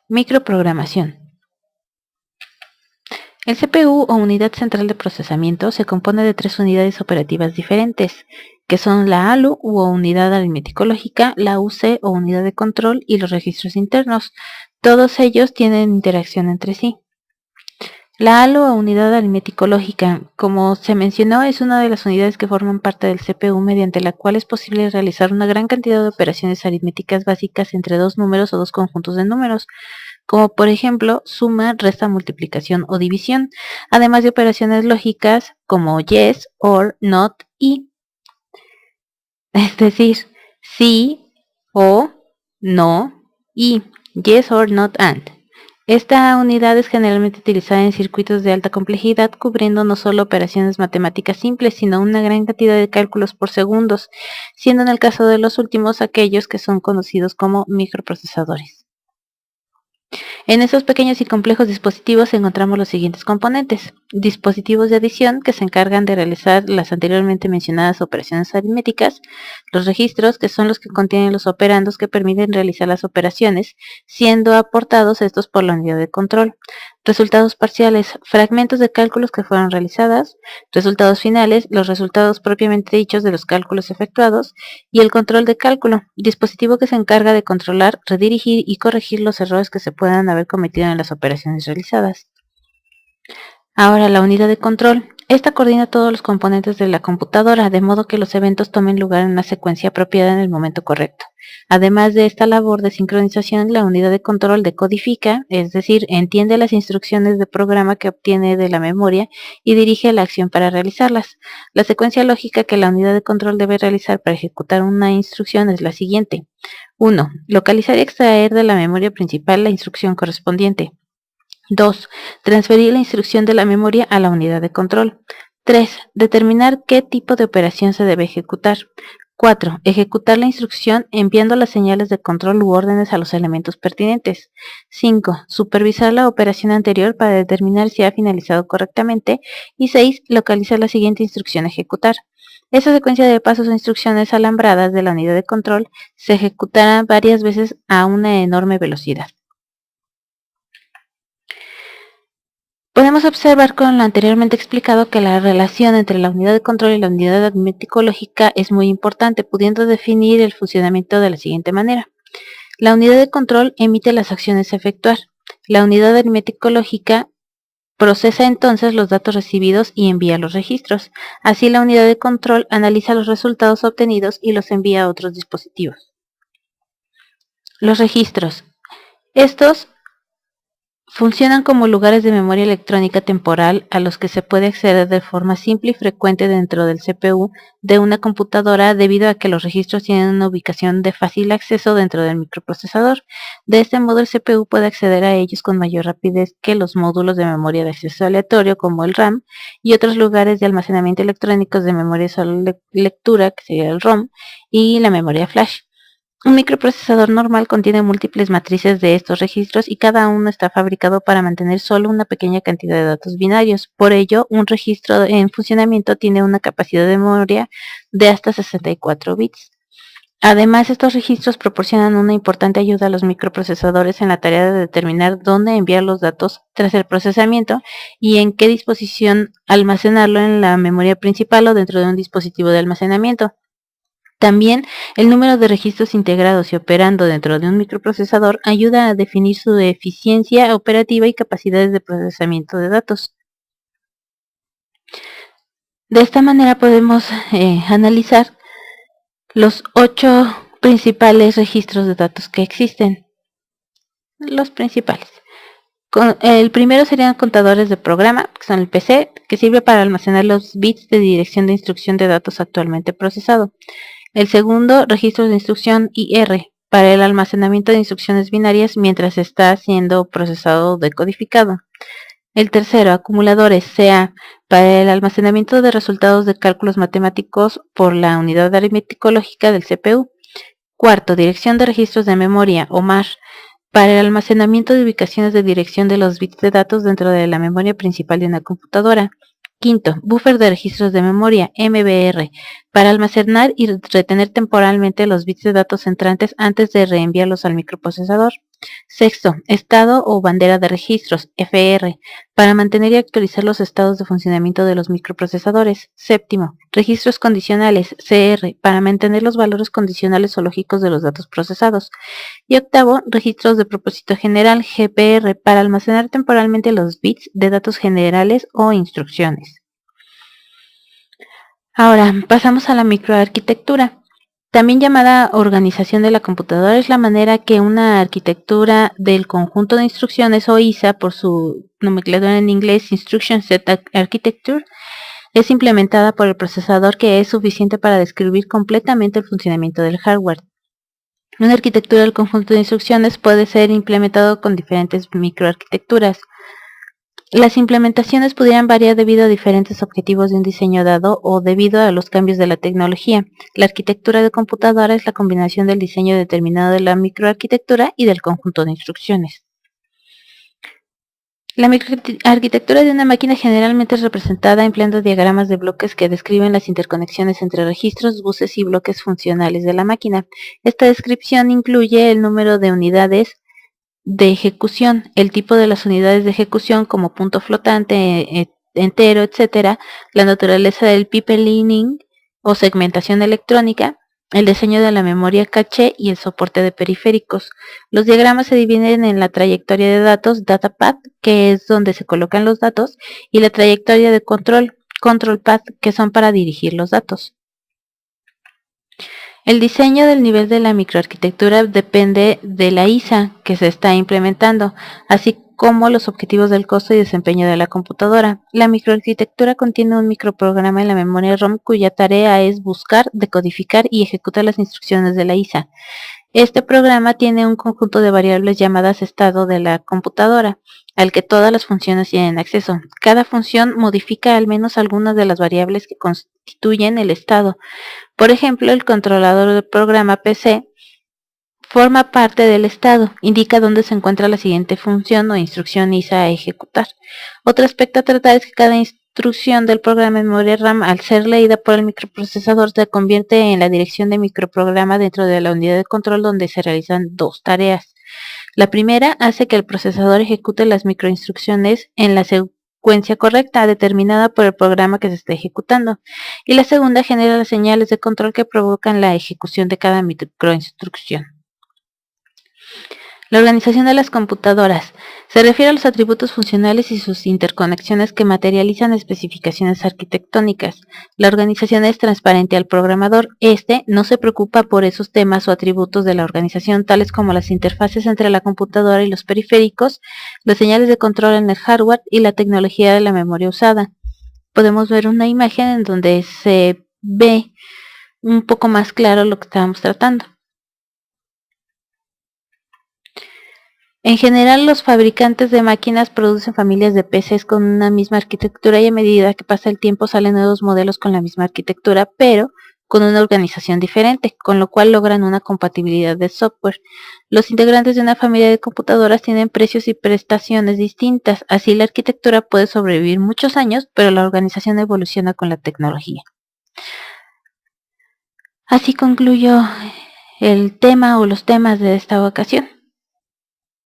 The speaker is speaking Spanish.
Microprogramación. El CPU o unidad central de procesamiento se compone de 3 unidades operativas diferentes, que son la ALU o unidad aritmético-lógica, la UC o unidad de control y los registros internos. Todos ellos tienen interacción entre sí. La ALU o unidad aritmético-lógica, como se mencionó, es una de las unidades que forman parte del CPU mediante la cual es posible realizar una gran cantidad de operaciones aritméticas básicas entre dos números o dos conjuntos de números, como por ejemplo suma, resta, multiplicación o división, además de operaciones lógicas como yes, or, not y, es decir, sí, o, no y, yes, or, not, and. Esta unidad es generalmente utilizada en circuitos de alta complejidad, cubriendo no solo operaciones matemáticas simples, sino una gran cantidad de cálculos por segundos, siendo en el caso de los últimos aquellos que son conocidos como microprocesadores. En esos pequeños y complejos dispositivos encontramos los siguientes componentes: dispositivos de adición, que se encargan de realizar las anteriormente mencionadas operaciones aritméticas; los registros, que son los que contienen los operandos que permiten realizar las operaciones, siendo aportados estos por la unidad de control; resultados parciales, fragmentos de cálculos que fueron realizadas; resultados finales, los resultados propiamente dichos de los cálculos efectuados; y el control de cálculo, dispositivo que se encarga de controlar, redirigir y corregir los errores que se puedan haber cometido en las operaciones realizadas. Ahora, la unidad de control. Esta coordina todos los componentes de la computadora, de modo que los eventos tomen lugar en una secuencia apropiada en el momento correcto. Además de esta labor de sincronización, la unidad de control decodifica, es decir, entiende las instrucciones de programa que obtiene de la memoria y dirige la acción para realizarlas. La secuencia lógica que la unidad de control debe realizar para ejecutar una instrucción es la siguiente. 1. Localizar y extraer de la memoria principal la instrucción correspondiente. 2. Transferir la instrucción de la memoria a la unidad de control. 3. Determinar qué tipo de operación se debe ejecutar. 4. Ejecutar la instrucción enviando las señales de control u órdenes a los elementos pertinentes. 5. Supervisar la operación anterior para determinar si ha finalizado correctamente. Y 6. Localizar la siguiente instrucción a ejecutar. Esta secuencia de pasos o instrucciones alambradas de la unidad de control se ejecutará varias veces a una enorme velocidad. Podemos observar con lo anteriormente explicado que la relación entre la unidad de control y la unidad aritmético-lógica es muy importante, pudiendo definir el funcionamiento de la siguiente manera. La unidad de control emite las acciones a efectuar. La unidad aritmético-lógica procesa entonces los datos recibidos y envía los registros. Así, la unidad de control analiza los resultados obtenidos y los envía a otros dispositivos. Los registros. Estos funcionan como lugares de memoria electrónica temporal a los que se puede acceder de forma simple y frecuente dentro del CPU de una computadora, debido a que los registros tienen una ubicación de fácil acceso dentro del microprocesador. De este modo, el CPU puede acceder a ellos con mayor rapidez que los módulos de memoria de acceso aleatorio como el RAM y otros lugares de almacenamiento electrónicos de memoria solo lectura, que sería el ROM, y la memoria flash. Un microprocesador normal contiene múltiples matrices de estos registros y cada uno está fabricado para mantener solo una pequeña cantidad de datos binarios. Por ello, un registro en funcionamiento tiene una capacidad de memoria de hasta 64 bits. Además, estos registros proporcionan una importante ayuda a los microprocesadores en la tarea de determinar dónde enviar los datos tras el procesamiento y en qué disposición almacenarlo en la memoria principal o dentro de un dispositivo de almacenamiento. También, el número de registros integrados y operando dentro de un microprocesador ayuda a definir su eficiencia operativa y capacidades de procesamiento de datos. De esta manera podemos analizar los 8 principales registros de datos que existen. Los principales. El primero serían contadores de programa, que son el PC, que sirve para almacenar los bits de dirección de instrucción de datos actualmente procesado. El segundo, registros de instrucción IR, para el almacenamiento de instrucciones binarias mientras está siendo procesado o decodificado. El tercero, acumuladores, CA, para el almacenamiento de resultados de cálculos matemáticos por la unidad aritmético-lógica del CPU. Cuarto, dirección de registros de memoria, o MAR, para el almacenamiento de ubicaciones de dirección de los bits de datos dentro de la memoria principal de una computadora. Quinto, buffer de registros de memoria, MBR, para almacenar y retener temporalmente los bits de datos entrantes antes de reenviarlos al microprocesador. Sexto, estado o bandera de registros, FR, para mantener y actualizar los estados de funcionamiento de los microprocesadores. Séptimo, registros condicionales, CR, para mantener los valores condicionales o lógicos de los datos procesados. Y octavo, registros de propósito general, GPR, para almacenar temporalmente los bits de datos generales o instrucciones. Ahora, pasamos a la microarquitectura. También llamada organización de la computadora, es la manera que una arquitectura del conjunto de instrucciones o ISA, por su nomenclatura en inglés, Instruction Set Architecture, es implementada por el procesador, que es suficiente para describir completamente el funcionamiento del hardware. Una arquitectura del conjunto de instrucciones puede ser implementado con diferentes microarquitecturas. Las implementaciones pudieran variar debido a diferentes objetivos de un diseño dado o debido a los cambios de la tecnología. La arquitectura de computadora es la combinación del diseño determinado de la microarquitectura y del conjunto de instrucciones. La microarquitectura de una máquina generalmente es representada empleando diagramas de bloques que describen las interconexiones entre registros, buses y bloques funcionales de la máquina. Esta descripción incluye el número de unidades de ejecución, el tipo de las unidades de ejecución como punto flotante, entero, etc., la naturaleza del pipelining o segmentación electrónica, el diseño de la memoria caché y el soporte de periféricos. Los diagramas se dividen en la trayectoria de datos, data path, que es donde se colocan los datos, y la trayectoria de control, control path, que son para dirigir los datos. El diseño del nivel de la microarquitectura depende de la ISA que se está implementando, así como los objetivos del costo y desempeño de la computadora. La microarquitectura contiene un microprograma en la memoria ROM cuya tarea es buscar, decodificar y ejecutar las instrucciones de la ISA. Este programa tiene un conjunto de variables llamadas estado de la computadora, al que todas las funciones tienen acceso. Cada función modifica al menos algunas de las variables que constituyen el estado. Por ejemplo, el controlador del programa PC forma parte del estado, indica dónde se encuentra la siguiente función o instrucción ISA a ejecutar. Otro aspecto a tratar es que cada instrucción del programa en memoria RAM, al ser leída por el microprocesador, se convierte en la dirección de microprograma dentro de la unidad de control donde se realizan dos tareas. La primera hace que el procesador ejecute las microinstrucciones en la secuencia correcta determinada por el programa que se está ejecutando, y la segunda genera las señales de control que provocan la ejecución de cada microinstrucción. La organización de las computadoras se refiere a los atributos funcionales y sus interconexiones que materializan especificaciones arquitectónicas. La organización es transparente al programador. Este no se preocupa por esos temas o atributos de la organización, tales como las interfaces entre la computadora y los periféricos, las señales de control en el hardware y la tecnología de la memoria usada. Podemos ver una imagen en donde se ve un poco más claro lo que estábamos tratando. En general, los fabricantes de máquinas producen familias de PCs con una misma arquitectura, y a medida que pasa el tiempo salen nuevos modelos con la misma arquitectura, pero con una organización diferente, con lo cual logran una compatibilidad de software. Los integrantes de una familia de computadoras tienen precios y prestaciones distintas, así la arquitectura puede sobrevivir muchos años, pero la organización evoluciona con la tecnología. Así concluyo el tema o los temas de esta ocasión.